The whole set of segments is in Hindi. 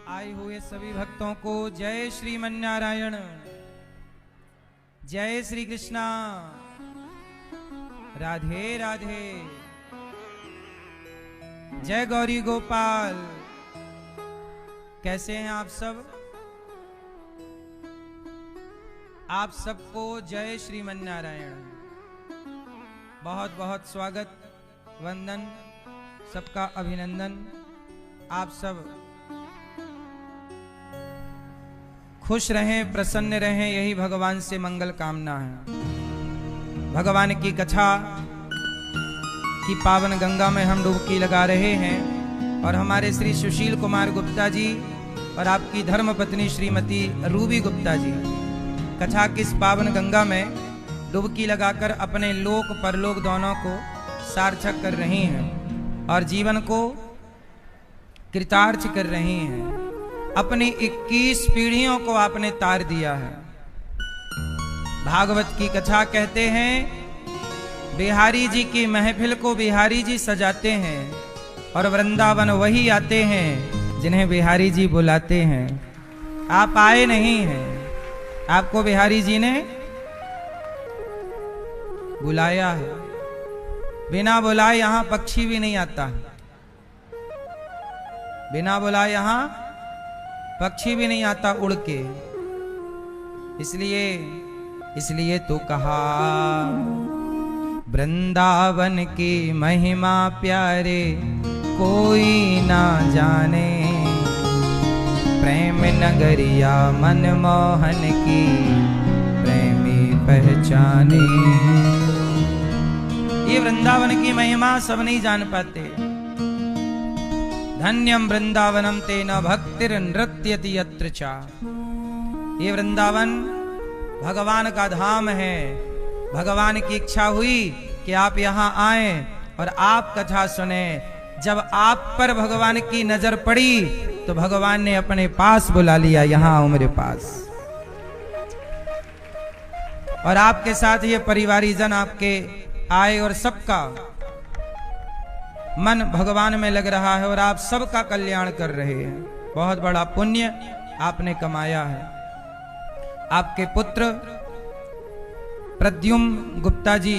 आए हुए सभी भक्तों को जय श्रीमन्नारायण, जय श्री कृष्णा, राधे राधे, जय गौरी गोपाल। कैसे हैं आप सब? आप सबको जय श्रीमन्नारायण। बहुत बहुत स्वागत, वंदन, सबका अभिनंदन। आप सब खुश रहें, प्रसन्न रहें, यही भगवान से मंगल कामना है। भगवान की कथा की पावन गंगा में हम डुबकी लगा रहे हैं और हमारे श्री सुशील कुमार गुप्ता जी और आपकी धर्म पत्नी श्रीमती रूबी गुप्ता जी कथा की इस पावन गंगा में डुबकी लगाकर अपने लोक परलोक दोनों को सार्थक कर रही हैं और जीवन को कृतार्थ कर रही हैं। अपनी 21 पीढ़ियों को आपने तार दिया है। भागवत की कथा कहते हैं बिहारी जी की महफिल को बिहारी जी सजाते हैं और वृंदावन वही आते हैं जिन्हें बिहारी जी बुलाते हैं। आप आए नहीं हैं, आपको बिहारी जी ने बुलाया है। बिना बुलाए यहां पक्षी भी नहीं आता, बिना बुलाए यहां पक्षी भी नहीं आता उड़ के। इसलिए तो कहा वृंदावन की महिमा प्यारे कोई ना जाने, प्रेम नगरिया मनमोहन की प्रेमी पहचाने। ये वृंदावन की महिमा सब नहीं जान पाते। धन्यम वृंदावनम तेन भक्तिर नृत्यति यत्र चा। ये वृंदावन भगवान का धाम है। भगवान की इच्छा हुई कि आप यहाँ आए और आप कथा सुने। जब आप पर भगवान की नजर पड़ी तो भगवान ने अपने पास बुला लिया, यहाँ आओ मेरे पास। और आपके साथ ये परिवारी जन आपके आए और सबका मन भगवान में लग रहा है और आप सबका कल्याण कर रहे हैं। बहुत बड़ा पुण्य आपने कमाया है। आपके पुत्र प्रद्युम्न गुप्ता जी,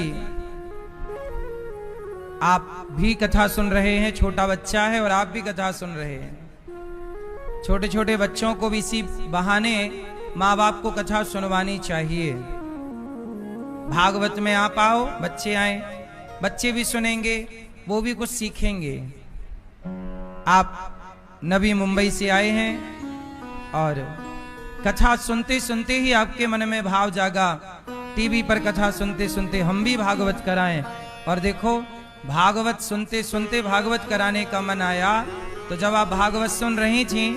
आप भी कथा सुन रहे हैं। छोटा बच्चा है और आप भी कथा सुन रहे हैं। छोटे छोटे बच्चों को भी इसी बहाने माँ बाप को कथा सुनवानी चाहिए। भागवत में आप आओ, बच्चे आए, बच्चे भी सुनेंगे, वो भी कुछ सीखेंगे। आप नवी मुंबई से आए हैं और कथा सुनते सुनते ही आपके मन में भाव जागा। टीवी पर कथा सुनते सुनते हम भी भागवत कराएं। और देखो, भागवत सुनते सुनते भागवत कराने का मन आया तो जब आप भागवत सुन रही थी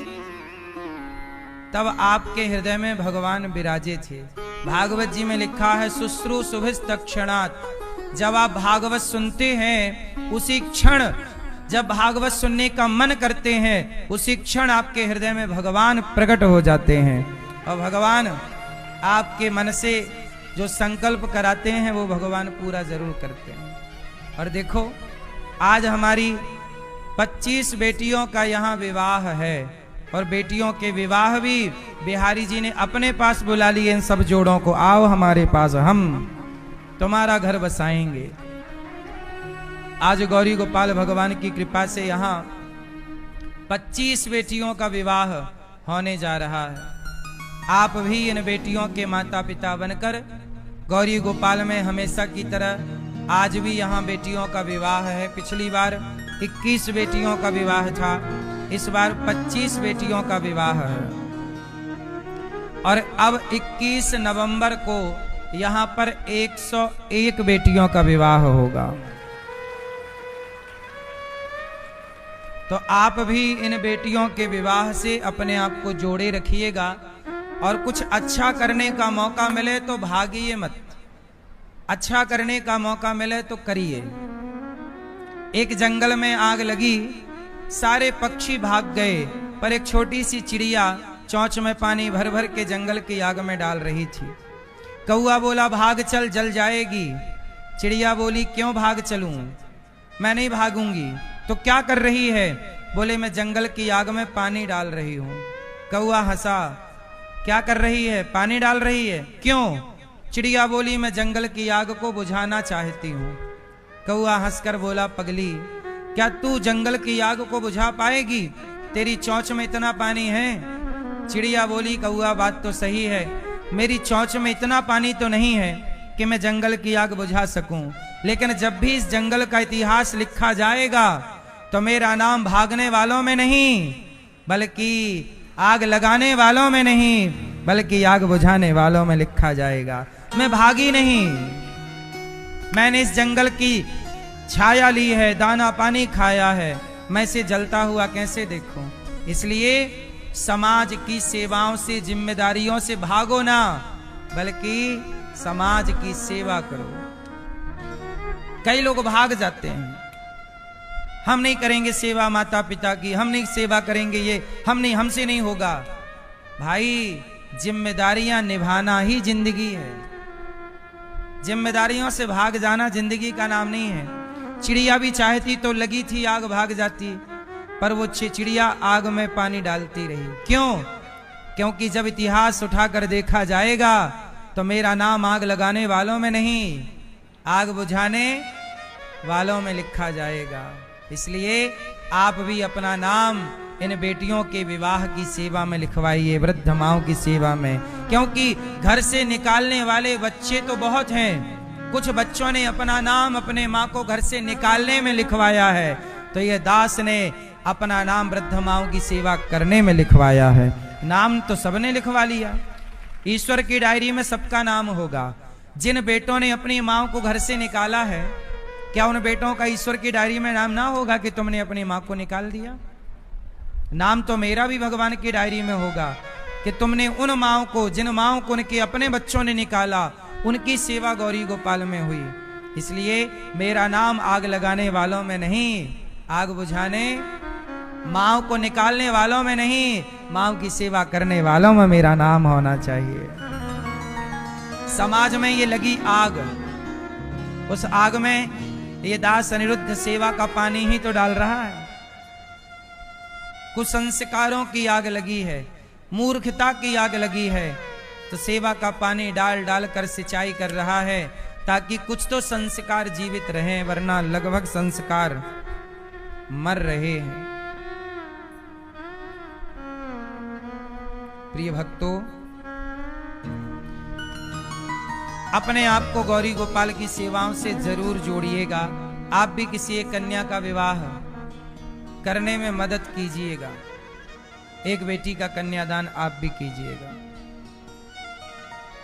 तब आपके हृदय में भगवान विराजे थे। भागवत जी में लिखा है शुश्रू शुभिस्तक्षणात्। जब आप भागवत सुनते हैं उसी क्षण, जब भागवत सुनने का मन करते हैं उसी क्षण आपके हृदय में भगवान प्रकट हो जाते हैं और भगवान आपके मन से जो संकल्प कराते हैं वो भगवान पूरा जरूर करते हैं। और देखो, आज हमारी 25 बेटियों का यहाँ विवाह है और बेटियों के विवाह भी बिहारी जी ने अपने पास बुला लिए। इन सब जोड़ों को आओ हमारे पास, हम तुम्हारा घर बसाएंगे। आज गौरी गोपाल भगवान की कृपा से यहाँ 25 बेटियों का विवाह होने जा रहा है। आप भी इन बेटियों के माता पिता बनकर गौरी गोपाल में हमेशा की तरह आज भी यहाँ बेटियों का विवाह है। पिछली बार 21 बेटियों का विवाह था, इस बार 25 बेटियों का विवाह है। और अब 21 नवंबर को यहाँ पर 101 बेटियों का विवाह होगा। तो आप भी इन बेटियों के विवाह से अपने आप को जोड़े रखिएगा और कुछ अच्छा करने का मौका मिले तो भागिए मत, अच्छा करने का मौका मिले तो करिए। एक जंगल में आग लगी, सारे पक्षी भाग गए, पर एक छोटी सी चिड़िया चोंच में पानी भर भर के जंगल की आग में डाल रही थी। कौआ बोला भाग चल, जल जाएगी। चिड़िया बोली क्यों भाग चलूं, मैं नहीं भागूंगी। तो क्या कर रही है? बोले मैं जंगल की आग में पानी डाल रही हूं। कौआ हंसा, क्या कर रही है? पानी डाल रही है, क्यों? चिड़िया बोली मैं जंगल की आग को बुझाना चाहती हूं। कौआ हंसकर बोला पगली, क्या तू जंगल की आग को बुझा पाएगी? तेरी चोंच में इतना पानी है? चिड़िया बोली कौआ बात तो सही है, मेरी चोंच में इतना पानी तो नहीं है कि मैं जंगल की आग बुझा सकूं, लेकिन जब भी इस जंगल का इतिहास लिखा जाएगा तो मेरा नाम भागने वालों में नहीं बल्कि आग लगाने वालों में नहीं बल्कि आग बुझाने वालों में लिखा जाएगा। मैं भागी नहीं, मैंने इस जंगल की छाया ली है, दाना पानी खाया है, मैं इसे जलता हुआ कैसे देखूं? इसलिए समाज की सेवाओं से, जिम्मेदारियों से भागो ना, बल्कि समाज की सेवा करो। कई लोग भाग जाते हैं, हम नहीं करेंगे सेवा माता पिता की, हम नहीं सेवा करेंगे, ये हम नहीं, हमसे नहीं होगा। भाई जिम्मेदारियां निभाना ही जिंदगी है, जिम्मेदारियों से भाग जाना जिंदगी का नाम नहीं है। चिड़िया भी चाहती तो लगी थी आग, भाग जाती, पर वो चिड़िया आग में पानी डालती रही। क्यों? क्योंकि जब इतिहास उठाकर देखा जाएगा तो मेरा नाम आग लगाने वालों में नहीं, आग बुझाने वालों में लिखा जाएगा। इसलिए आप भी अपना नाम इन बेटियों के विवाह की सेवा में लिखवाइए, वृद्ध माओं की सेवा में, क्योंकि घर से निकालने वाले बच्चे तो बहुत हैं। कुछ बच्चों ने अपना नाम अपने माँ को घर से निकालने में लिखवाया है, तो ये दास ने अपना नाम वृद्ध माओं की सेवा करने में लिखवाया है। नाम तो सबने लिखवा लिया, ईश्वर की डायरी में सबका नाम होगा। जिन बेटों ने अपनी माँ को घर से निकाला है, क्या उन बेटों का ईश्वर की डायरी में नाम ना होगा कि तुमने अपनी माँ को निकाल दिया? नाम तो मेरा भी भगवान की डायरी में होगा कि तुमने उन माँओं को, जिन माँओं को उनके अपने बच्चों ने निकाला, उनकी सेवा गौरी गोपाल में हुई। इसलिए मेरा नाम आग लगाने वालों में नहीं, आग बुझाने, माँओं को निकालने वालों में नहीं, माँओं की सेवा करने वालों में मेरा नाम होना चाहिए। समाज में ये लगी आग, उस आग में ये दास अनिरुद्ध सेवा का पानी ही तो डाल रहा है। कुसंस्कारों की आग लगी है, मूर्खता की आग लगी है, तो सेवा का पानी डाल डाल कर सिंचाई कर रहा है ताकि कुछ तो संस्कार जीवित रहें, वरना लगभग संस्कार मर रहे हैं। प्रिय भक्तों, अपने आप को गौरी गोपाल की सेवाओं से जरूर जोड़िएगा। आप भी किसी एक कन्या का विवाह करने में मदद कीजिएगा, एक बेटी का कन्यादान आप भी कीजिएगा।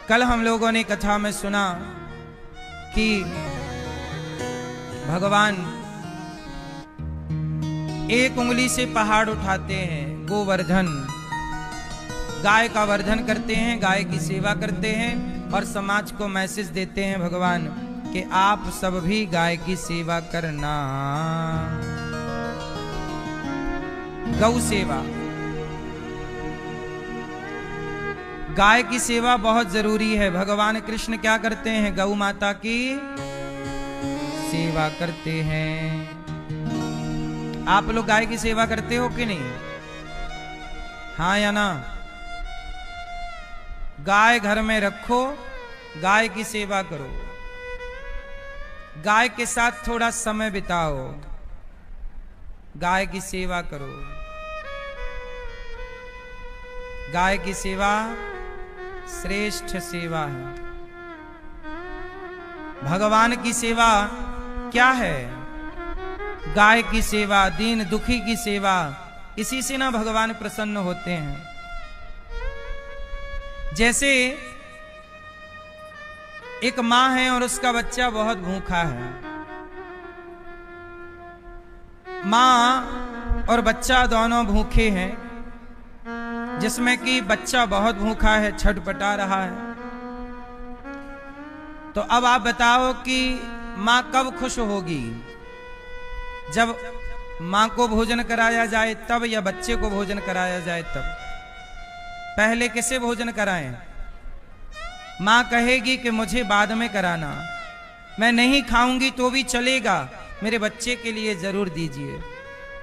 कल हम लोगों ने कथा में सुना कि भगवान एक उंगली से पहाड़ उठाते हैं, गोवर्धन, गाय का वर्धन करते हैं, गाय की सेवा करते हैं और समाज को मैसेज देते हैं भगवान कि आप सब भी गाय की सेवा करना। गौ सेवा, गाय की सेवा बहुत जरूरी है। भगवान कृष्ण क्या करते हैं? गौ माता की सेवा करते हैं। आप लोग गाय की सेवा करते हो कि नहीं? हाँ या ना? गाय घर में रखो, गाय की सेवा करो, गाय के साथ थोड़ा समय बिताओ, गाय की सेवा करो। गाय की सेवा श्रेष्ठ सेवा है। भगवान की सेवा क्या है? गाय की सेवा, दीन दुखी की सेवा, इसी से ना भगवान प्रसन्न होते हैं। जैसे एक मां है और उसका बच्चा बहुत भूखा है। मां और बच्चा दोनों भूखे हैं, जिसमें कि बच्चा बहुत भूखा है, छटपटा रहा है। तो अब आप बताओ कि मां कब खुश होगी? जब मां को भोजन कराया जाए तब, या बच्चे को भोजन कराया जाए तब? पहले किसे भोजन कराएं? मां कहेगी कि मुझे बाद में कराना, मैं नहीं खाऊंगी तो भी चलेगा, मेरे बच्चे के लिए जरूर दीजिए।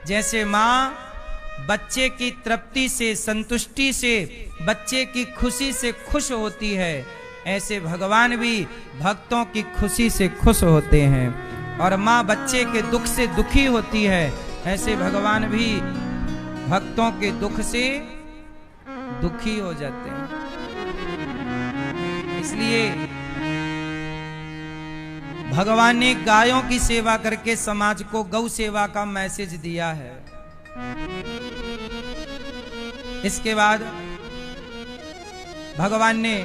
जैसे माँ बच्चे की तृप्ति से, संतुष्टि से, बच्चे की खुशी से खुश होती है, ऐसे भगवान भी भक्तों की खुशी से खुश होते हैं। और माँ बच्चे के दुख से दुखी होती है, ऐसे भगवान भी भक्तों के दुख से दुखी हो जाते हैं। इसलिए भगवान ने गायों की सेवा करके समाज को गौ सेवा का मैसेज दिया है। इसके बाद भगवान ने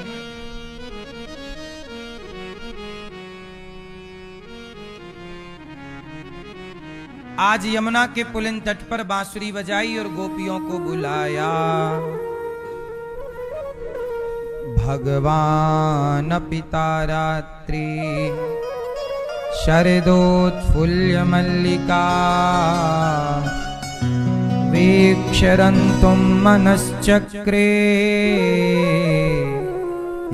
आज यमुना के पुलिन तट पर बांसुरी बजाई और गोपियों को बुलाया। भगवान पिता रात्रि शरदोत्फुल्य मल्लिका वीक्षरन्तुं मनश्चक्रे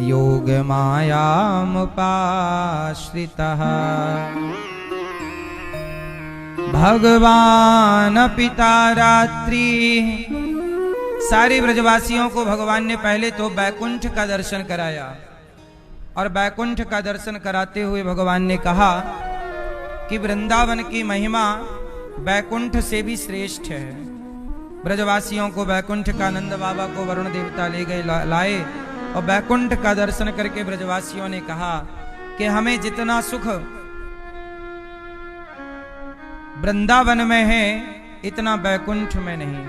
योगमायामुपाश्रितः। भगवान पिता रात्रि, सारे ब्रजवासियों को भगवान ने पहले तो बैकुंठ का दर्शन कराया और बैकुंठ का दर्शन कराते हुए भगवान ने कहा कि वृंदावन की महिमा बैकुंठ से भी श्रेष्ठ है। ब्रजवासियों को बैकुंठ का नंद बाबा को वरुण देवता ले गए लाए और बैकुंठ का दर्शन करके ब्रजवासियों ने कहा कि हमें जितना सुख वृंदावन में है इतना बैकुंठ में नहीं।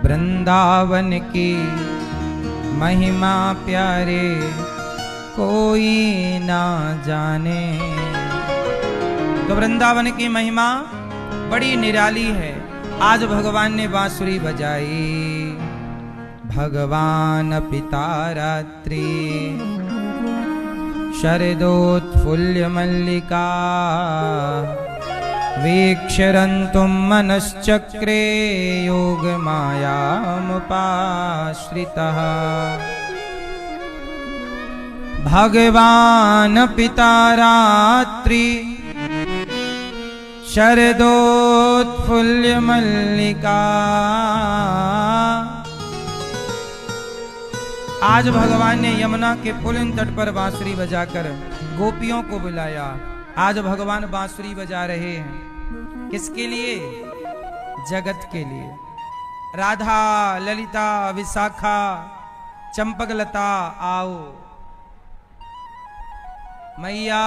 वृंदावन की महिमा प्यारे कोई ना जाने। तो वृंदावन की महिमा बड़ी निराली है। आज भगवान ने बांसुरी बजाई। भगवान पिता रात्रि शरदोत्फुल्य मल्लिका वीक्षरन्तुं मनश्चक्रे योगमायामुपाश्रितः। भगवान पिता रात्रि शरदोत्फुल्य मल्लिका। आज भगवान ने यमुना के पुलिन तट पर बांसुरी बजाकर गोपियों को बुलाया। आज भगवान बांसुरी बजा रहे हैं, किसके लिए? जगत के लिए। राधा, ललिता, विशाखा, चंपकलता आओ। मैया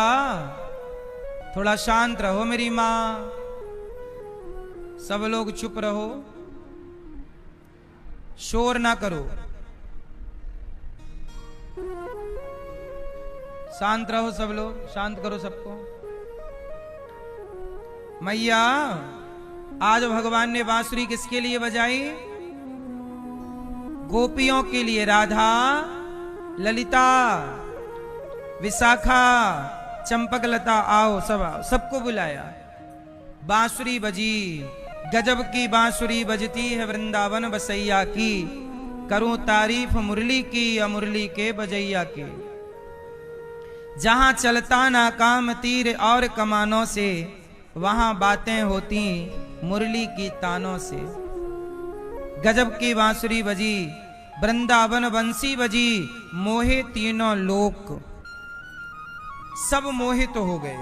थोड़ा शांत रहो मेरी माँ, सब लोग चुप रहो, शोर ना करो, शांत रहो सब लोग, शांत करो सबको। मैया आज भगवान ने बांसुरी किसके लिए बजाई? गोपियों के लिए। राधा, ललिता, विशाखा, चंपकलता आओ, सब आओ, सबको बुलाया। बांसुरी बजी, गजब की बांसुरी बजती है वृंदावन बसैया की। करूं तारीफ मुरली की या मुरली के बजैया की। जहां चलता ना काम तीर और कमानों से, वहां बातें होती मुरली की तानों से। गजब की बांसुरी बजी, वृंदावन बंसी बजी, मोहे तीनों लोक, सब मोहित तो हो गए।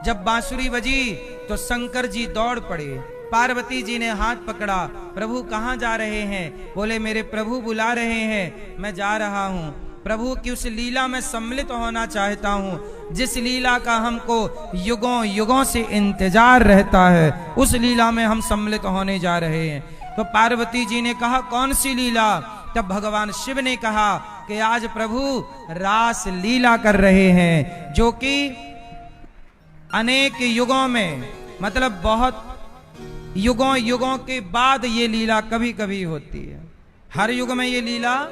जब बांसुरी बजी तो शंकर जी दौड़ पड़े। पार्वती जी ने हाथ पकड़ा, प्रभु कहाँ जा रहे हैं? बोले मेरे प्रभु बुला रहे हैं, मैं जा रहा हूँ। प्रभु की उस लीला में सम्मिलित होना चाहता हूँ जिस लीला का हमको युगों युगों से इंतजार रहता है, उस लीला में हम सम्मिलित होने जा रहे हैं। तो पार्वती जी ने कहा कौन सी लीला? तब भगवान शिव ने कहा कि आज प्रभु रास लीला कर रहे हैं, जो कि अनेक युगों में, मतलब बहुत युगों युगों के बाद ये लीला कभी कभी होती है, हर युग में ये लीला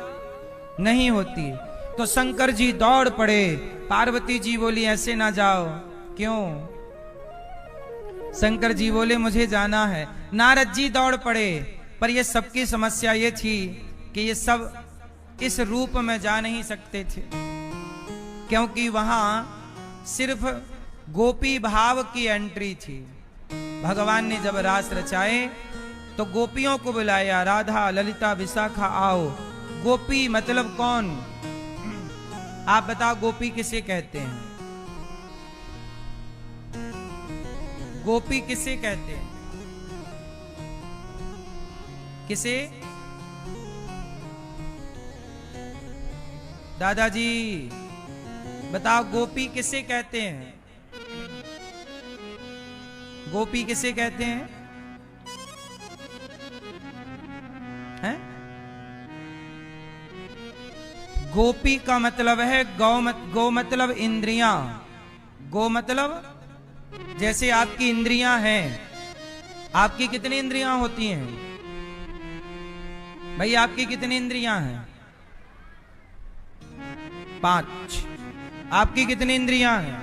नहीं होती। तो शंकर जी दौड़ पड़े। पार्वती जी बोली ऐसे ना जाओ। क्यों? शंकर जी बोले मुझे जाना है। नारद जी दौड़ पड़े। पर ये सबकी समस्या ये थी कि ये सब इस रूप में जा नहीं सकते थे, क्योंकि वहां सिर्फ गोपी भाव की एंट्री थी। भगवान ने जब रास रचाए तो गोपियों को बुलाया, राधा ललिता विशाखा आओ। गोपी मतलब कौन? आप बताओ गोपी किसे कहते हैं? गोपी किसे कहते हैं? किसे? दादाजी बताओ गोपी किसे कहते हैं? गोपी किसे कहते हैं? हैं? गोपी का मतलब है गौ मतलब इंद्रियां। गो मतलब जैसे आपकी इंद्रियां हैं। आपकी कितनी इंद्रियां होती हैं भाई? आपकी कितनी इंद्रियां हैं? 5। आपकी कितनी इंद्रियां हैं?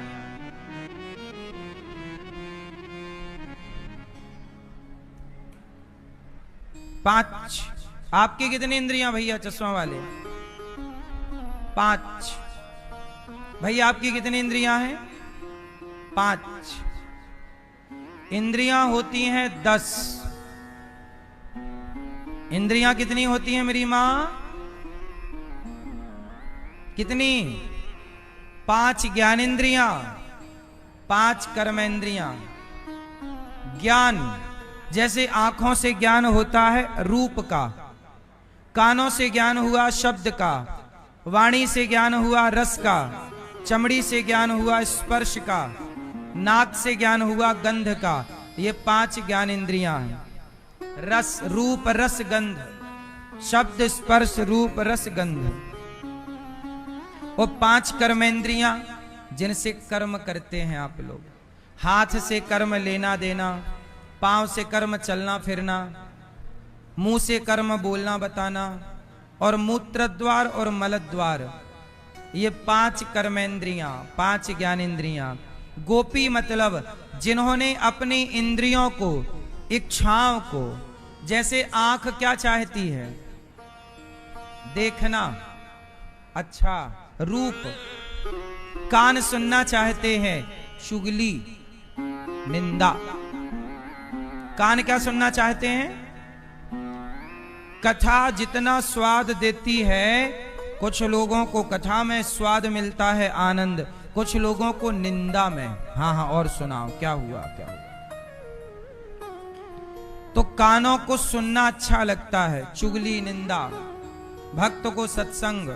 5। आपकी कितनी इंद्रियां भैया चश्मा वाले? 5। भैया आपकी कितनी इंद्रियां हैं? 5। इंद्रियां होती हैं 10। इंद्रियां कितनी होती हैं मेरी मां? कितनी? 5 ज्ञानेंद्रियां, 5 कर्मेंद्रियां। ज्ञान जैसे आंखों से ज्ञान होता है रूप का, कानों से ज्ञान हुआ शब्द का, वाणी से ज्ञान हुआ रस का, चमड़ी से ज्ञान हुआ स्पर्श का, नाक से ज्ञान हुआ गंध का। ये 5 ज्ञान इंद्रियां हैं। रस रूप रस गंध, शब्द स्पर्श रूप रस गंध। वो 5 कर्मेंद्रियां जिनसे कर्म करते हैं आप लोग। हाथ से कर्म लेना देना, पांव से कर्म चलना फिरना, मुंह से कर्म बोलना बताना, और मूत्र द्वार और मल द्वार। ये 5 कर्मेंद्रियां, 5 ज्ञानेंद्रियां। गोपी मतलब जिन्होंने अपनी इंद्रियों को, इच्छाओं को, जैसे आंख क्या चाहती है? देखना अच्छा रूप। कान सुनना चाहते हैं, चुगली निंदा। कान क्या सुनना चाहते हैं? कथा जितना स्वाद देती है, कुछ लोगों को कथा में स्वाद मिलता है आनंद, कुछ लोगों को निंदा में। हाँ हाँ और सुनाओ क्या हुआ क्या हुआ? तो कानों को सुनना अच्छा लगता है, चुगली निंदा। भक्त को सत्संग।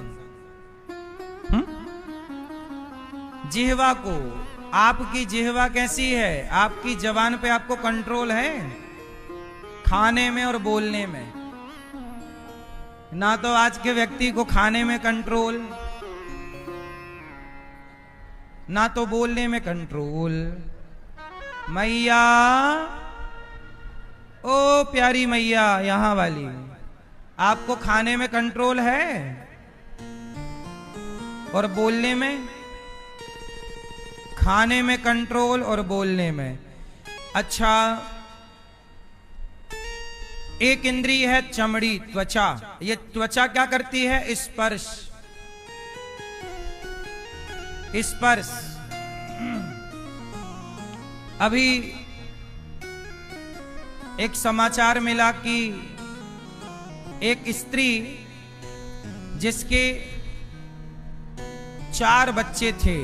जिह्वा को, आपकी जिह्वा कैसी है? आपकी जबान पे आपको कंट्रोल है? खाने में और बोलने में। ना तो आज के व्यक्ति को खाने में कंट्रोल, ना तो बोलने में कंट्रोल। मैया, ओ प्यारी मैया यहां वाली, आपको खाने में कंट्रोल है और बोलने में? खाने में कंट्रोल और बोलने में। अच्छा, एक इंद्रिय है चमड़ी, त्वचा। ये त्वचा क्या करती है? स्पर्श। स्पर्श। अभी एक समाचार मिला कि एक स्त्री जिसके 4 बच्चे थे,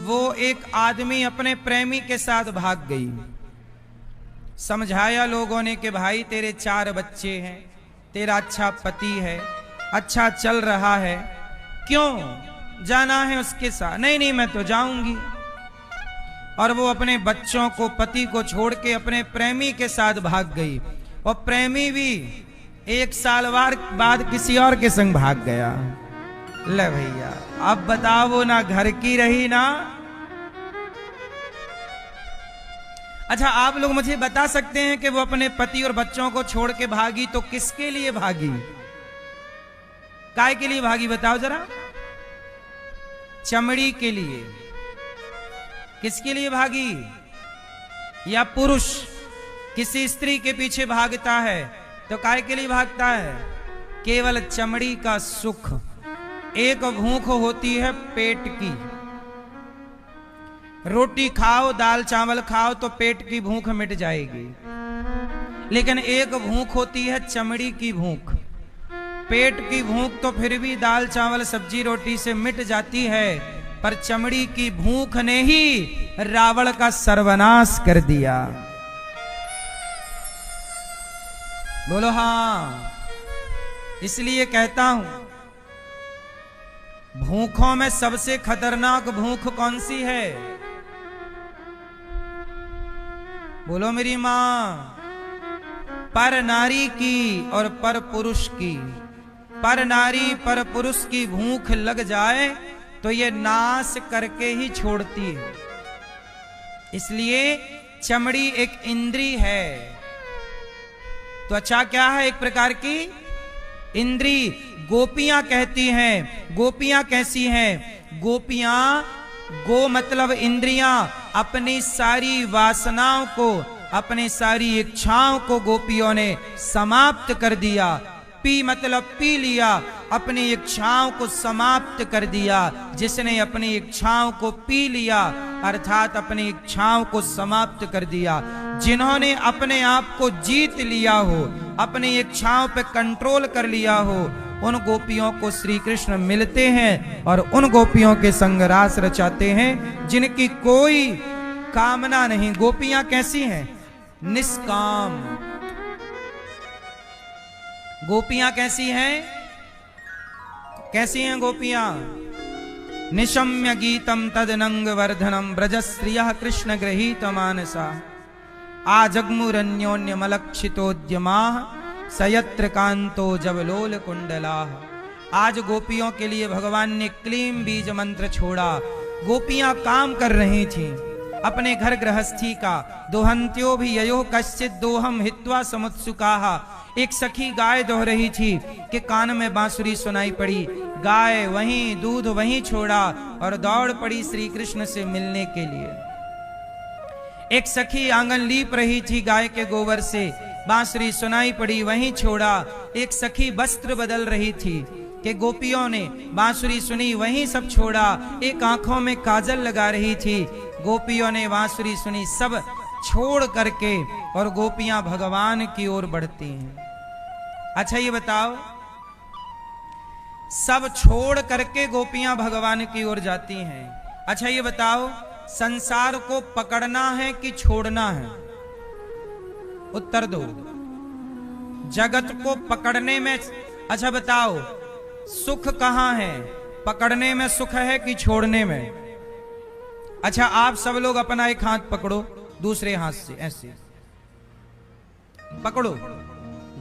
वो एक आदमी अपने प्रेमी के साथ भाग गई। समझाया लोगों ने कि भाई तेरे 4 बच्चे हैं, तेरा अच्छा पति है, अच्छा चल रहा है, क्यों जाना है उसके साथ? नहीं नहीं मैं तो जाऊंगी। और वो अपने बच्चों को, पति को छोड़ के अपने प्रेमी के साथ भाग गई। और प्रेमी भी 1 साल बाद किसी और के संग भाग गया। ले भैया अब बताओ, वो ना घर की रही ना। अच्छा, आप लोग मुझे बता सकते हैं कि वो अपने पति और बच्चों को छोड़ के भागी तो किसके लिए भागी? काय के लिए भागी बताओ जरा? चमड़ी के लिए। किसके लिए भागी? या पुरुष किसी स्त्री के पीछे भागता है तो काय के लिए भागता है? केवल चमड़ी का सुख। एक भूख होती है पेट की, रोटी खाओ, दाल चावल खाओ तो पेट की भूख मिट जाएगी, लेकिन एक भूख होती है चमड़ी की भूख। पेट की भूख तो फिर भी दाल चावल सब्जी रोटी से मिट जाती है, पर चमड़ी की भूख ने ही रावण का सर्वनाश कर दिया। बोलो हाँ। इसलिए कहता हूं, भूखों में सबसे खतरनाक भूख कौन सी है? बोलो मेरी मां। पर नारी की और पर पुरुष की। पर नारी पर पुरुष की भूख लग जाए तो ये नाश करके ही छोड़ती है। इसलिए चमड़ी एक इंद्री है। त्वचा क्या है? एक प्रकार की इंद्री। गोपियां कहती हैं, गोपियां कैसी हैं? गोपियां, गो मतलब इंद्रियां, अपनी सारी वासनाओं को, अपनी सारी इच्छाओं को गोपियों ने समाप्त कर दिया। पी मतलब पी लिया, अपनी इच्छाओं को समाप्त कर दिया। जिसने अपनी इच्छाओं को पी लिया अर्थात अपनी इच्छाओं को समाप्त कर दिया, जिन्होंने अपने आप को जीत लिया हो, अपनी इच्छाओं पे कंट्रोल कर लिया हो, उन गोपियों को श्री कृष्ण मिलते हैं और उन गोपियों के संग रास रचाते हैं जिनकी कोई कामना नहीं। गोपियां कैसी हैं? निष्काम। गोपियां कैसी हैं? कैसी हैं गोपियां? निशम्य गीतम तदनंग वर्धनम ब्रजस्त्रियः कृष्ण गृहीत मानसा आजग्मुरन्योन्यमलक्षितोद्यमाः सयत्र कांतो जवलोल कुंडलाः। आज गोपियों के लिए भगवान ने क्लीम बीज मंत्र छोड़ा। गोपियां काम कर रही थीं अपने घर गृहस्थी का। दोहंत्यो भी ययो कश्चित दोहम हित्वा समुत्सुकाः। एक सखी गाय दोह रही थी कि कान में बांसुरी सुनाई पड़ी। गाय वहीं, दूध वहीं छोड़ा और दौड़ पड़ी श्री कृष्ण से मिलने के लिए। एक सखी आंगन लीप रही थी गाय के गोबर से, बांसुरी सुनाई पड़ी, वहीं छोड़ा। एक सखी वस्त्र बदल रही थी कि गोपियों ने बांसुरी सुनी, वहीं सब छोड़ा। एक आंखों में काजल लगा रही थी, गोपियों ने बांसुरी सुनी, सब छोड़ करके और गोपियां भगवान की ओर बढ़ती हैं। अच्छा ये बताओ, सब छोड़ करके गोपियां भगवान की ओर जाती हैं। अच्छा ये बताओ, संसार को पकड़ना है कि छोड़ना है? उत्तर दो। जगत को पकड़ने में, अच्छा बताओ, सुख कहां है? पकड़ने में सुख है कि छोड़ने में? अच्छा आप सब लोग अपना एक हाथ पकड़ो, दूसरे हाथ से ऐसे पकड़ो,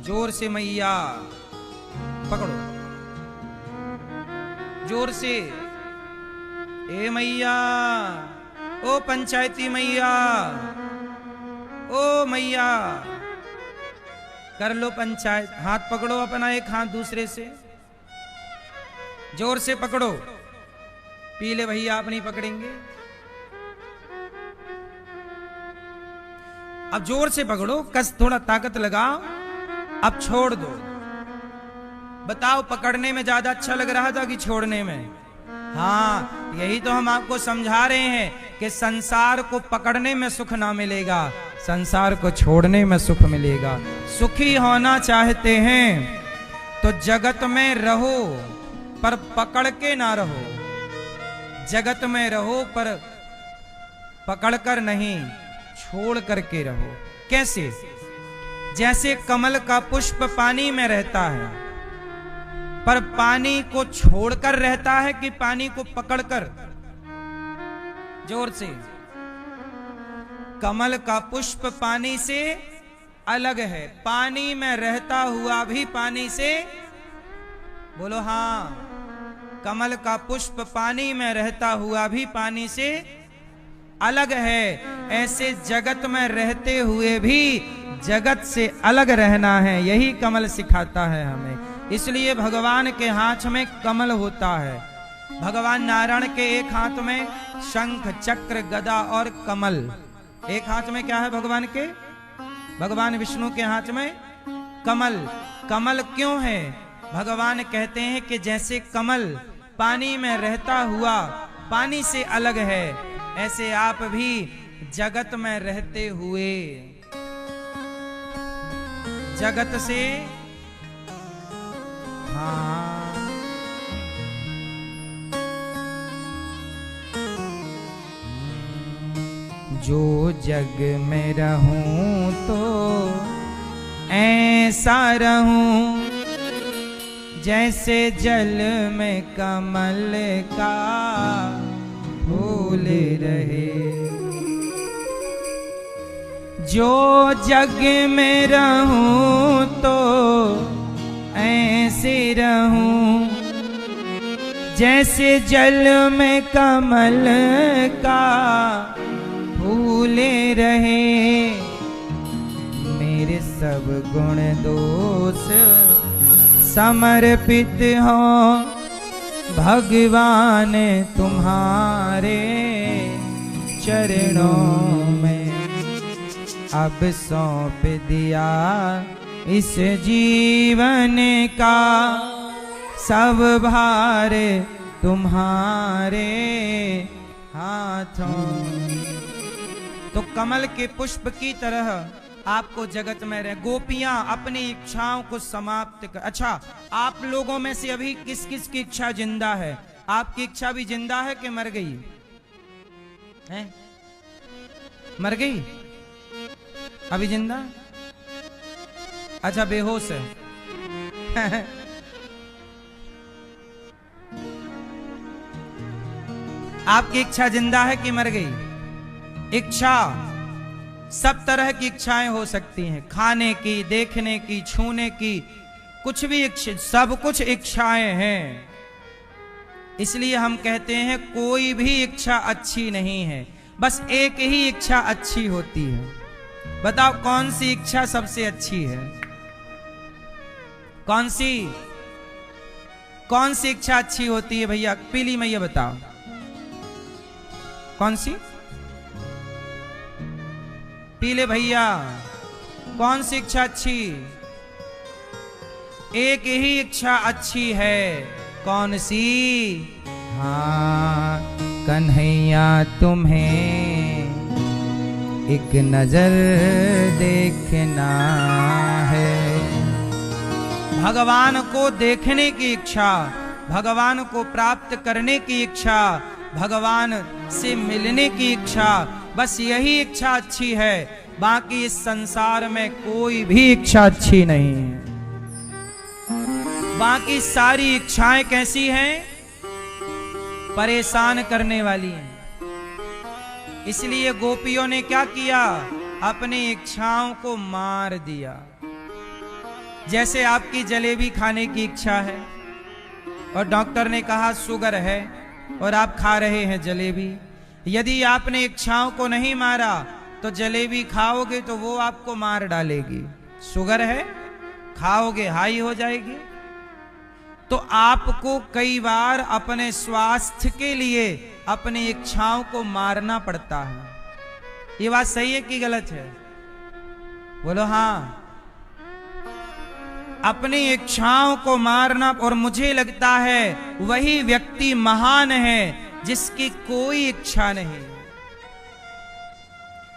जोर से मैया पकड़ो, जोर से। ए मैया, ओ पंचायती मैया, ओ मैया, कर लो पंचायत। हाथ पकड़ो अपना, एक हाथ दूसरे से जोर से पकड़ो। पीले भैया आप नहीं पकड़ेंगे, अब जोर से पकड़ो, कस थोड़ा ताकत लगाओ, अब छोड़ दो। बताओ पकड़ने में ज्यादा अच्छा लग रहा था कि छोड़ने में? हाँ, यही तो हम आपको समझा रहे हैं कि संसार को पकड़ने में सुख ना मिलेगा, संसार को छोड़ने में सुख मिलेगा। सुखी होना चाहते हैं तो जगत में रहो पर पकड़ के ना रहो। जगत में रहो पर पकड़ कर नहीं, छोड़ करके रहो। कैसे? जैसे कमल का पुष्प पानी में रहता है पर पानी को छोड़कर रहता है कि पानी को पकड़कर? जोर से। कमल का पुष्प पानी से अलग है, पानी में रहता हुआ भी पानी से, बोलो हाँ, कमल का पुष्प पानी में रहता हुआ भी पानी से अलग है। ऐसे जगत में रहते हुए भी जगत से अलग रहना है, यही कमल सिखाता है हमें। इसलिए भगवान के हाथ में कमल होता है। भगवान नारायण के एक हाथ में शंख, चक्र, गदा और कमल। एक हाथ में क्या है भगवान के? भगवान विष्णु के हाथ में कमल। कमल क्यों है? भगवान कहते हैं कि जैसे कमल पानी में रहता हुआ पानी से अलग है, ऐसे आप भी जगत में रहते हुए जगत से हाँ जो जग में रहूं तो ऐसा रहूं जैसे जल में कमल का फूल रहे। जो जग में रहूं तो ऐसे रहूं जैसे जल में कमल का फूल रहे। मेरे सब गुण दोष समर्पित हो भगवान तुम्हारे चरणों में। अब सौंप दिया इस जीवन का सब भार तुम्हारे हाथों। तो कमल के पुष्प की तरह आपको जगत में रहे। गोपियां अपनी इच्छाओं को समाप्त कर। अच्छा, आप लोगों में से अभी किस किस की इच्छा जिंदा है? आपकी इच्छा भी जिंदा है कि मर गई है? मर गई? अभी जिंदा? अच्छा, बेहोश है। आपकी इच्छा जिंदा है कि मर गई? इच्छा सब तरह की इच्छाएं हो सकती हैं, खाने की, देखने की, छूने की, कुछ भी इच्छा, सब कुछ इच्छाएं हैं। इसलिए हम कहते हैं कोई भी इच्छा अच्छी नहीं है, बस एक ही इच्छा अच्छी होती है। बताओ कौन सी इच्छा सबसे अच्छी है? कौन सी इच्छा अच्छी होती है भैया? पीली मैया बताओ कौन सी? पीले भैया कौन सी इच्छा अच्छी? एक ही इच्छा अच्छी है। कौन सी? हाँ, कन्हैया तुम्हें एक नजर देखना है। भगवान को देखने की इच्छा, भगवान को प्राप्त करने की इच्छा, भगवान से मिलने की इच्छा, बस यही इच्छा अच्छी है। बाकी इस संसार में कोई भी इच्छा अच्छी नहीं है। बाकी सारी इच्छाएं कैसी हैं? परेशान करने वाली हैं। इसलिए गोपियों ने क्या किया? अपनी इच्छाओं को मार दिया। जैसे आपकी जलेबी खाने की इच्छा है और डॉक्टर ने कहा शुगर है और आप खा रहे हैं जलेबी। यदि आपने इच्छाओं को नहीं मारा तो जलेबी खाओगे तो वो आपको मार डालेगी। शुगर है, खाओगे हाई हो जाएगी। तो आपको कई बार अपने स्वास्थ्य के लिए अपनी इच्छाओं को मारना पड़ता है। ये बात सही है कि गलत है? बोलो हाँ। अपनी इच्छाओं को मारना, और मुझे लगता है वही व्यक्ति महान है जिसकी कोई इच्छा नहीं,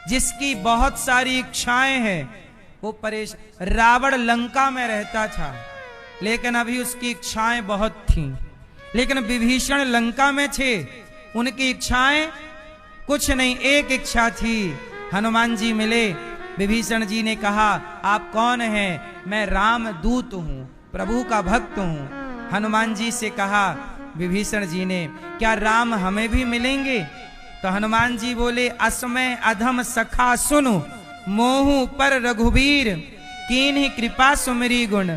जिसकी बहुत सारी इच्छाएं हैं। वो परेशान। रावण लंका में रहता था लेकिन अभी उसकी इच्छाएं बहुत थीं। लेकिन विभीषण लंका में थे, उनकी इच्छाएं कुछ नहीं। एक इच्छा थी, हनुमान जी मिले। विभीषण जी ने कहा आप कौन हैं? मैं राम दूत हूं, प्रभु का भक्त हूं। हनुमान जी से कहा विभीषण जी ने, क्या राम हमें भी मिलेंगे? तो हनुमान जी बोले, असमय अधम सखा सुनु, मोहु पर रघुबीर, कीन्ही कृपा सुमिरी गुण,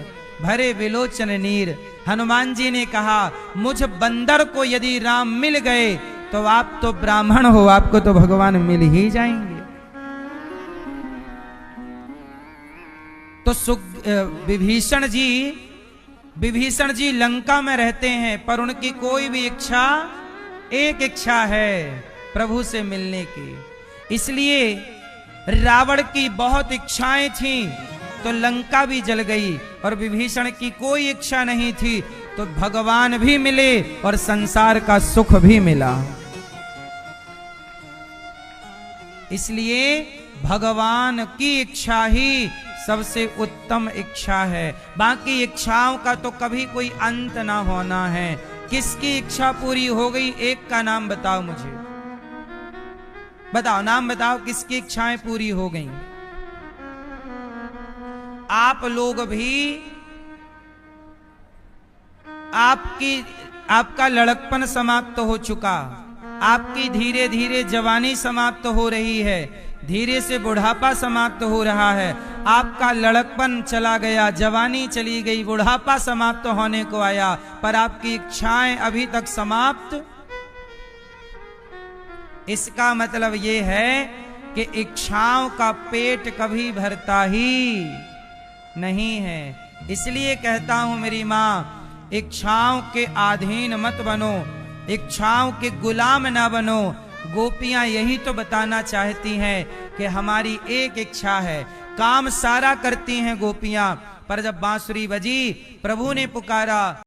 भरे विलोचन नीर। हनुमान जी ने कहा मुझ बंदर को यदि राम मिल गए तो आप तो ब्राह्मण हो, आपको तो भगवान मिल ही जाएंगे। तो विभीषण जी लंका में रहते हैं पर उनकी कोई भी इच्छा, एक इच्छा है प्रभु से मिलने की। इसलिए रावण की बहुत इच्छाएं थीं तो लंका भी जल गई, और विभीषण की कोई इच्छा नहीं थी तो भगवान भी मिले और संसार का सुख भी मिला। इसलिए भगवान की इच्छा ही सबसे उत्तम इच्छा है। बाकी इच्छाओं का तो कभी कोई अंत ना होना है। किसकी इच्छा पूरी हो गई? एक का नाम बताओ मुझे, बताओ, नाम बताओ, किसकी इच्छाएं पूरी हो गई? आप लोग भी, आपका लड़कपन समाप्त हो चुका, आपकी धीरे धीरे जवानी समाप्त हो रही है, धीरे से बुढ़ापा समाप्त हो रहा है। आपका लड़कपन चला गया, जवानी चली गई, बुढ़ापा समाप्त होने को आया, पर आपकी इच्छाएं अभी तक समाप्त। इसका मतलब ये है कि इच्छाओं का पेट कभी भरता ही नहीं है। इसलिए कहता हूं मेरी मां, इच्छाओं के अधीन मत बनो, इच्छाओं के गुलाम ना बनो। गोपियां यही तो बताना चाहती हैं कि हमारी एक इच्छा है। काम सारा करती हैं गोपियां, पर जब बांसुरी बजी, प्रभु ने पुकारा,